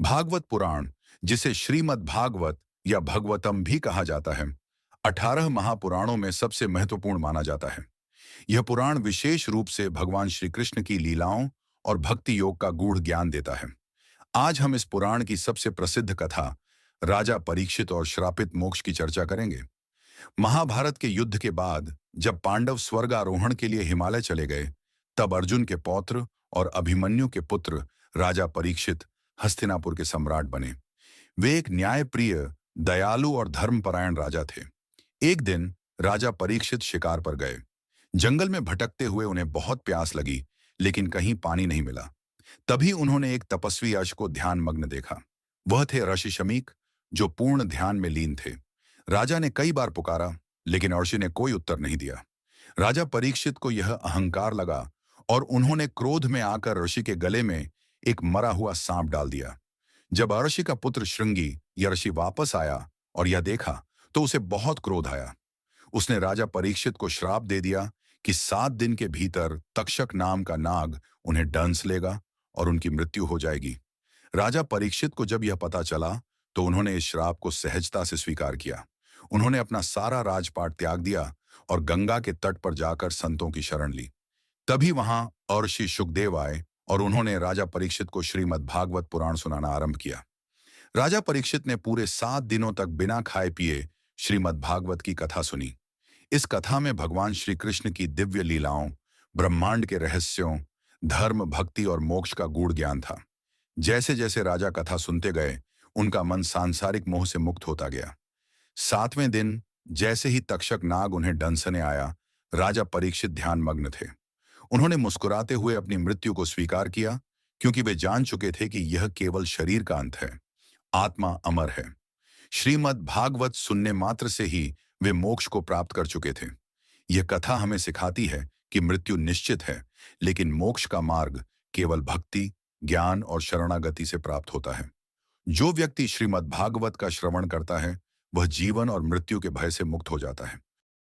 भागवत पुराण, जिसे श्रीमद् भागवत या भगवतम भी कहा जाता है, 18 महापुराणों में सबसे महत्वपूर्ण माना जाता है। यह पुराण विशेष रूप से भगवान श्री कृष्ण की लीलाओं और भक्ति योग का गूढ़ ज्ञान देता है। आज हम इस पुराण की सबसे प्रसिद्ध कथा, राजा परीक्षित और श्रापित मोक्ष की चर्चा करेंगे। महाभारत के युद्ध के बाद जब पांडव स्वर्गारोहण के लिए हिमालय चले गए, तब अर्जुन के पौत्र और अभिमन्यु के पुत्र राजा परीक्षित हस्तिनापुर के सम्राट बने। वे एक न्यायप्रिय, दयालु और धर्मपरायण राजा थे। एक दिन राजा परीक्षित शिकार पर गए। जंगल में भटकते हुए उन्हें बहुत प्यास लगी, लेकिन कहीं पानी नहीं मिला। तभी उन्होंने एक तपस्वी यक्ष को ध्यान मग्न देखा। वह थे ऋषि शमीक, जो पूर्ण ध्यान में लीन थे। राजा ने कई बार पुकारा, लेकिन ऋषि ने कोई उत्तर नहीं दिया। राजा परीक्षित को यह अहंकार लगा और उन्होंने क्रोध में आकर ऋषि के गले में एक मरा हुआ सांप डाल दिया। जब ऋषि का पुत्र श्रृंगी ऋषि वापस आया और यह देखा, तो उसे बहुत क्रोध आया। उसने राजा परीक्षित को श्राप दे दिया कि 7 दिन के भीतर तक्षक नाम का नाग उन्हें डंस लेगा और उनकी मृत्यु हो जाएगी। राजा परीक्षित को जब यह पता चला, तो उन्होंने इस श्राप को सहजता से स्वीकार किया। उन्होंने अपना सारा राजपाट त्याग दिया और गंगा के तट पर जाकर संतों की शरण ली। तभी वहां महर्षि शुकदेव आए और उन्होंने राजा परीक्षित को श्रीमद् भागवत पुराण सुनाना आरंभ किया। राजा परीक्षित ने पूरे 7 दिनों तक बिना खाए पिए श्रीमद् भागवत की कथा सुनी। इस कथा में भगवान श्री कृष्ण की दिव्य लीलाओं, ब्रह्मांड के रहस्यों, धर्म, भक्ति और मोक्ष का गूढ़ ज्ञान था। जैसे जैसे राजा कथा सुनते गए, उनका मन सांसारिक मोह से मुक्त होता गया। 7वें दिन जैसे ही तक्षक नाग उन्हें डंसने आया, राजा परीक्षित ध्यान मग्न थे। उन्होंने मुस्कुराते हुए अपनी मृत्यु को स्वीकार किया, क्योंकि वे जान चुके थे कि यह केवल शरीर का अंत है, आत्मा अमर है। श्रीमद् भागवत सुनने मात्र से ही वे मोक्ष को प्राप्त कर चुके थे। यह कथा हमें सिखाती है कि मृत्यु निश्चित है, लेकिन मोक्ष का मार्ग केवल भक्ति, ज्ञान और शरणागति से प्राप्त होता है। जो व्यक्ति श्रीमद् भागवत का श्रवण करता है, वह जीवन और मृत्यु के भय से मुक्त हो जाता है।